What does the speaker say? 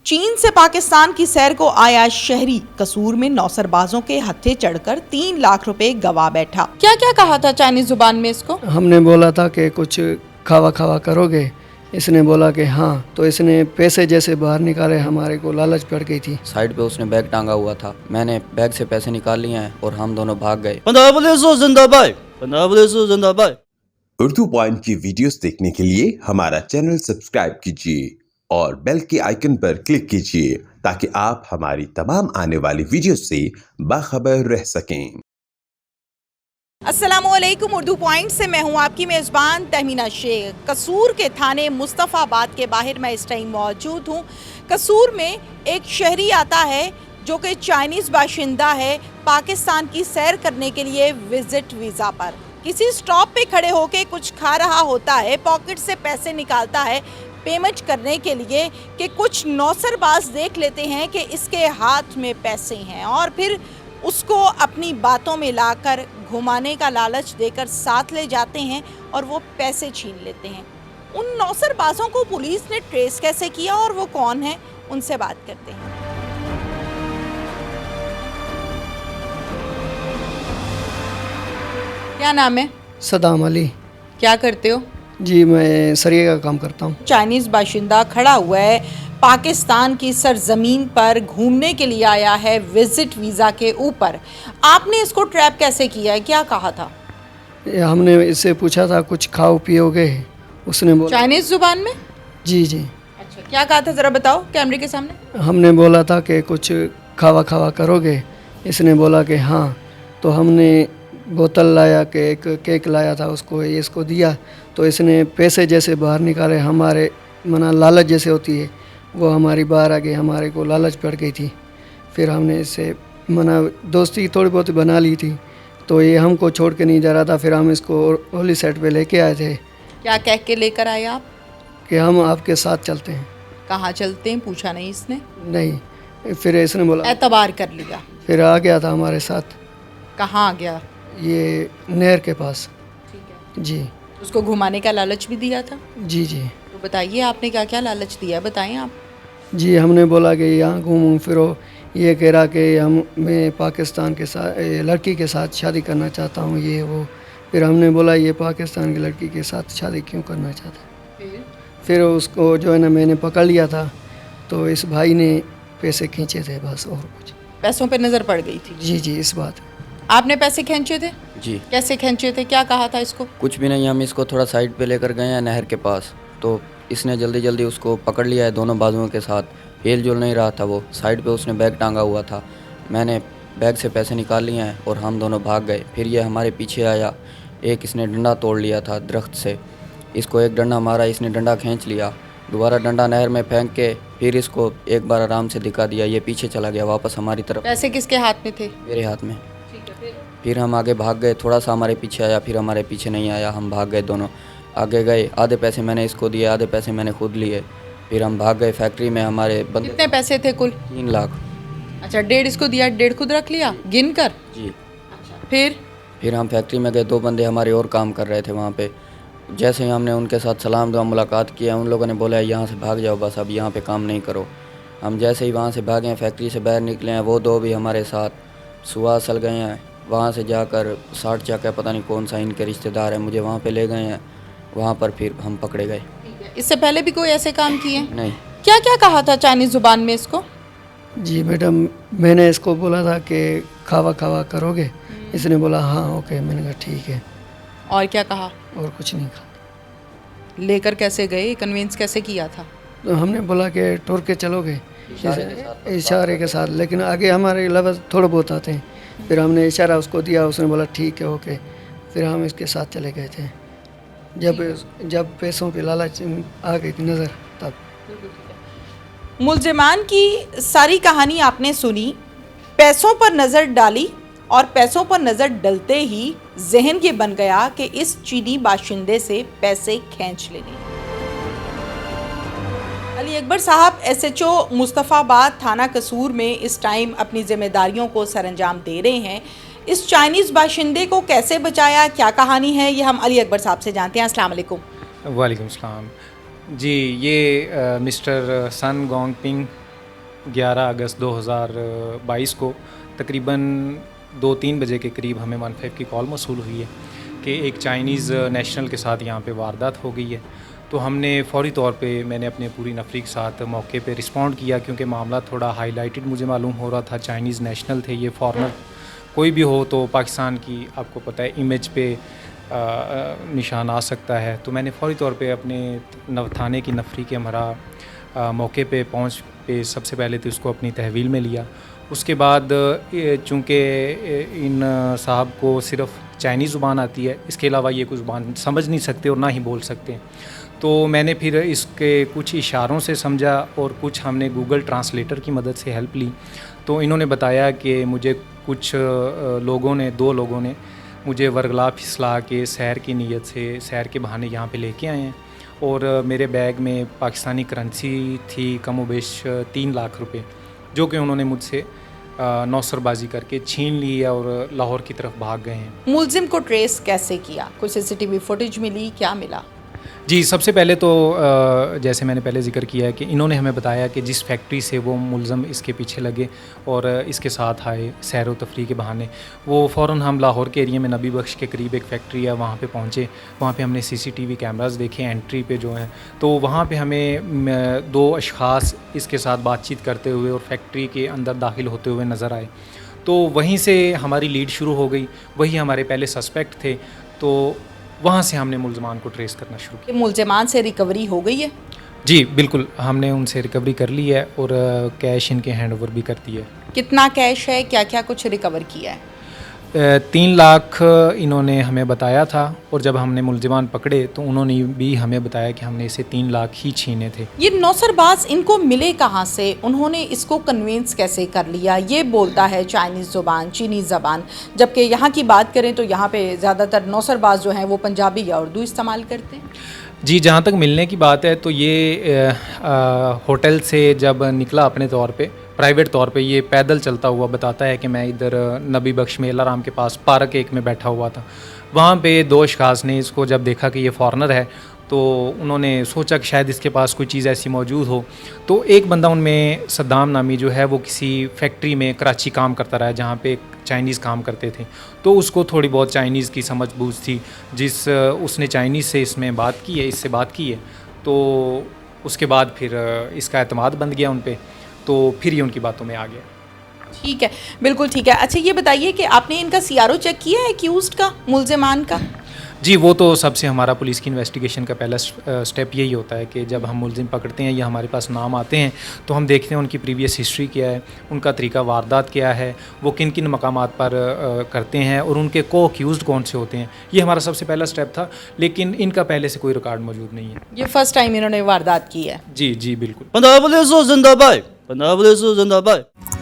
चीन से पाकिस्तान की सैर को आया शहरी कसूर में नौसरबाजों के हत्थे चढ़कर 3 लाख रुपए गवा बैठा। क्या क्या कहा था चाइनीज जुबान में इसको? हमने बोला था कि कुछ खावा खावा करोगे, इसने बोला कि हाँ, तो इसने पैसे जैसे बाहर निकाले, हमारे को लालच पड़ गई थी। साइड पे उसने बैग टांगा हुआ था, मैंने बैग से पैसे निकाल लिए हैं और हम दोनों भाग गए। उर्दू पॉइंट की वीडियोस देखने के लिए हमारा चैनल सब्सक्राइब कीजिए और बेल के आइकन पर क्लिक कीजिए ताकि आप हमारी तमाम आने वाली वीडियो से बाखबर रह सकें। अस्सलामुअलैकुम, उर्दू पॉइंट से मैं हूं आपकी मेज़बान तहमीना शेख। कसूर के थाने मुस्तफ़ाबाद के बाहर मैं इस टाइम मौजूद हूं। कसूर में एक शहरी आता है जो कि चाइनीज़ बाशिंदा है, पाकिस्तान की सैर करने के लिए विजिट वीज़ा पर किसी स्टॉप पे खड़े होके कुछ खा रहा होता है। पॉकेट से पैसे निकालता है पेमेंट करने के लिए कि कुछ नौसरबाज देख लेते हैं कि इसके हाथ में पैसे हैं और फिर उसको अपनी बातों में लाकर घुमाने का लालच देकर साथ ले जाते हैं और वो पैसे छीन लेते हैं। उन नौसरबाजों को पुलिस ने ट्रेस कैसे किया और वो कौन है, उनसे बात करते हैं। क्या नाम है? सदाम अली। क्या करते हो? जी, मैं सरिये का काम करता हूँ। चाइनीज़ बाशिंदा खड़ा हुआ है, पाकिस्तान की सरजमीन पर घूमने के लिए आया है विजिट वीज़ा के ऊपर। आपने इसको ट्रैप कैसे किया है, क्या कहा था? हमने इससे पूछा था कुछ खाओ पियोगे, उसने बोला चाइनीज़ जुबान में? जी जी। अच्छा, क्या कहा था ज़रा बताओ कैमरे के सामने। हमने बोला था कि कुछ खावा खावा करोगे, इसने बोला कि हाँ, तो हमने बोतल लाया, केक लाया था, उसको इसको दिया, तो इसने पैसे जैसे बाहर निकाले, हमारे मना लालच जैसे होती है वो हमारी बाहर आ गई, हमारे को लालच पड़ गई थी। फिर हमने इससे मना दोस्ती थोड़ी बहुत बना ली थी, तो ये हमको छोड़ के नहीं जा रहा था। फिर हम इसको होली सेट पे लेके आए थे। क्या कह के लेकर आए आप? कि हम आपके साथ चलते हैं। कहाँ चलते हैं पूछा नहीं इसने? नहीं, फिर इसने बोला, एतबार कर लिया। फिर आ गया था हमारे साथ। कहाँ आ गया? ये नहर के पास। ठीक है जी। उसको घुमाने का लालच भी दिया था? जी जी। तो बताइए आपने क्या क्या लालच दिया, बताएं आप। जी, हमने बोला कि यहाँ घूमो फिरो, ये कह रहा कि मैं पाकिस्तान के साथ लड़की के साथ शादी करना चाहता हूँ, ये वो। फिर हमने बोला ये पाकिस्तान की लड़की के साथ शादी क्यों करना चाहता है। फिर उसको जो है ना मैंने पकड़ लिया था, तो इस भाई ने पैसे खींचे थे बस, और कुछ। पैसों पे नज़र पड़ गई थी? जी जी, इस बात। आपने पैसे खींचे थे? जी। कैसे खींचे थे, क्या कहा था इसको? कुछ भी नहीं, हम इसको थोड़ा साइड पे लेकर गए हैं नहर के पास, तो इसने जल्दी जल्दी उसको पकड़ लिया है दोनों बाजुओं के साथ। हिल जुल नहीं रहा था वो, साइड पे उसने बैग टांगा हुआ था, मैंने बैग से पैसे निकाल लिए हैं और हम दोनों भाग गए। फिर ये हमारे पीछे आया, एक इसने डंडा तोड़ लिया था दरख्त से, इसको एक डंडा मारा, इसने डंडा खींच लिया, दोबारा डंडा नहर में फेंक के फिर इसको एक बार आराम से दिखा दिया, ये पीछे चला गया वापस हमारी तरफ। पैसे किसके हाथ में थे? मेरे हाथ में। ठीक है, फिर हम आगे भाग गए, थोड़ा सा हमारे पीछे आया, फिर हमारे पीछे नहीं आया, हम भाग गए दोनों। आगे गए, आधे पैसे मैंने इसको दिए, आधे पैसे मैंने खुद लिए। फिर हम भाग गए फैक्ट्री में, हमारे बंदे। कितने पैसे थे कुल? 3 लाख। अच्छा, 1.5 इसको दिया, 1.5 खुद रख लिया गिन कर? जी। अच्छा, फिर हम फैक्ट्री में गए, 2 बंदे हमारे और काम कर रहे थे वहाँ पे। जैसे ही हमने उनके साथ सलाम दुआ मुलाकात किया, उन लोगों ने बोला यहाँ से भाग जाओ, बस अब यहाँ पे काम नहीं करो। हम जैसे ही वहाँ से भागे हैं, फैक्ट्री से बाहर निकले हैं, वो 2 भी हमारे साथ सुबह सल गए हैं। वहाँ से जाकर 60 चाका पता नहीं कौन सा इनके रिश्तेदार है, मुझे वहाँ पे ले गए हैं, वहाँ पर फिर हम पकड़े गए। इससे पहले भी कोई ऐसे काम किए? नहीं। क्या क्या कहा था चाइनीज जुबान में इसको? जी मैडम, मैंने इसको बोला था कि खावा खावा करोगे, इसने बोला हाँ ओके। मैंने कहा ठीक है। और क्या कहा? और कुछ नहीं कहा। लेकर कैसे गए, कन्विंस कैसे किया था? तो हमने बोला कि टूर के चलोगे, इशारे के साथ, लेकिन आगे हमारे लफ्ज़ थोड़े बहुत आते हैं। फिर हमने इशारा उसको दिया, उसने बोला ठीक है ओके। फिर हम इसके साथ चले गए थे। जब पैसों पे लालच आ गई थी नज़र, तब। मुलजिमान की सारी कहानी आपने सुनी, पैसों पर नज़र डाली और पैसों पर नज़र डलते ही जहन ये बन गया कि इस चीनी बाशिंदे से पैसे खींच लेने। अली अकबर साहब SHO मुस्तफ़ाबाद थाना कसूर में इस टाइम अपनी जिम्मेदारियों को सरअंजाम दे रहे हैं। इस चाइनीज़ बाशिंदे को कैसे बचाया, क्या कहानी है, ये हम अली अकबर साहब से जानते हैं। अस्सलाम वालेकुम। वालेकुम सलाम। जी, ये मिस्टर सन गोंगपिंग 11 अगस्त 2022 को तकरीबन 2-3 बजे के करीब हमें 15 की कॉल मौसूल हुई है कि एक चाइनीज़ नेशनल के साथ यहाँ पे वारदात हो गई है। तो हमने फ़ौरी तौर पे मैंने अपने पूरी नफरी के साथ मौके पे रिस्पॉन्ड किया, क्योंकि मामला थोड़ा हाईलाइटेड मुझे मालूम हो रहा था। चाइनीज़ नेशनल थे ये, फॉरेनर कोई भी हो तो पाकिस्तान की आपको पता है इमेज पे निशान आ सकता है। तो मैंने फ़ौरी तौर पे अपने थाने की नफरी के हमरा मौके पे पहुँच पे सबसे पहले तो उसको अपनी तहवील में लिया। उसके बाद चूँकि इन साहब को सिर्फ़ चाइनीज़ ज़ुबान आती है, इसके अलावा ये कोई ज़ुबान समझ नहीं सकते और ना ही बोल सकते। तो मैंने फिर इसके कुछ इशारों से समझा और कुछ हमने गूगल ट्रांसलेटर की मदद से हेल्प ली। तो इन्होंने बताया कि मुझे कुछ लोगों ने 2 लोगों ने मुझे वर्गला फिसला के सैर की नीयत से सैर के बहाने यहाँ पे लेके आए हैं, और मेरे बैग में पाकिस्तानी करेंसी थी कमोबेश 3 लाख रुपए, जो कि उन्होंने मुझसे नौसरबाजी करके छीन ली है और लाहौर की तरफ भाग गए हैं। मुलजिम को ट्रेस कैसे किया? कुछ सीसीटीवी फुटेज मिली, क्या मिला? जी, सबसे पहले तो जैसे मैंने पहले ज़िक्र किया है कि इन्होंने हमें बताया कि जिस फैक्ट्री से वो मुलज़म इसके पीछे लगे और इसके साथ आए सैर व तफरी के बहाने, वो फ़ौरन हम लाहौर के एरिया में नबी बख्श के करीब एक फैक्ट्री है वहाँ पे पहुँचे। वहाँ पे हमने सीसीटीवी कैमरास देखे एंट्री पे जो हैं, तो वहाँ पे हमें 2 अशख़ास इसके साथ बातचीत करते हुए और फैक्ट्री के अंदर दाखिल होते हुए नज़र आए। तो वहीं से हमारी लीड शुरू हो गई, वही हमारे पहले सस्पेक्ट थे। तो वहाँ से हमने मुलजमान को ट्रेस करना शुरू किया। मुलजमान से रिकवरी हो गई है? जी बिल्कुल, हमने उनसे रिकवरी कर ली है और कैश इनके हैंड ओवर भी कर दिया है। कितना कैश है, क्या क्या कुछ रिकवर किया है? 3 लाख इन्होंने हमें बताया था, और जब हमने मुलजमान पकड़े तो उन्होंने भी हमें बताया कि हमने इसे 3 लाख ही छीने थे। ये नौसरबाज इनको मिले कहाँ से? उन्होंने इसको कन्विंस कैसे कर लिया? ये बोलता है चाइनीज़ ज़ुबान, चीनी ज़बान, जबकि यहाँ की बात करें तो यहाँ पे ज़्यादातर नौसरबाज जो हैं वो पंजाबी या उर्दू इस्तेमाल करते हैं। जी, जहाँ तक मिलने की बात है तो ये होटल से जब निकला अपने तौर पे, प्राइवेट तौर पे, ये पैदल चलता हुआ बताता है कि मैं इधर नबी बख्श मेला राम के पास पार्क एक में बैठा हुआ था। वहाँ पे 2 अशख़ास ने इसको जब देखा कि ये फॉरेनर है तो उन्होंने सोचा कि शायद इसके पास कोई चीज़ ऐसी मौजूद हो। तो एक बंदा उनमें सद्दाम नामी जो है वो किसी फैक्ट्री में कराची काम करता रहा, जहाँ पे चाइनीज़ काम करते थे। तो उसको थोड़ी बहुत चाइनीज़ की समझ बूझ थी, उसने चाइनीज़ से इससे बात की है। तो उसके बाद फिर इसका एतमाद बन गया उन पे, तो फिर ये उनकी बातों में आ गया। ठीक है, बिल्कुल ठीक है। अच्छा ये बताइए कि आपने इनका सीआरओ चेक किया है एक्यूज्ड का, मुलजमान का? जी, वो तो सबसे हमारा पुलिस की इन्वेस्टिगेशन का पहला स्टेप यही होता है कि जब हम मुलजिम पकड़ते हैं या हमारे पास नाम आते हैं तो हम देखते हैं उनकी प्रीवियस हिस्ट्री क्या है, उनका तरीका वारदात क्या है, वो किन किन मकामात पर करते हैं और उनके को अक्यूज़्ड कौन से होते हैं। ये हमारा सबसे पहला स्टेप था, लेकिन इनका पहले से कोई रिकॉर्ड मौजूद नहीं है। ये फर्स्ट टाइम इन्होंने वारदात की है? जी जी बिल्कुल। पंजाब पुलिस जिंदाबाद, पंजाब पुलिस जिंदाबाद।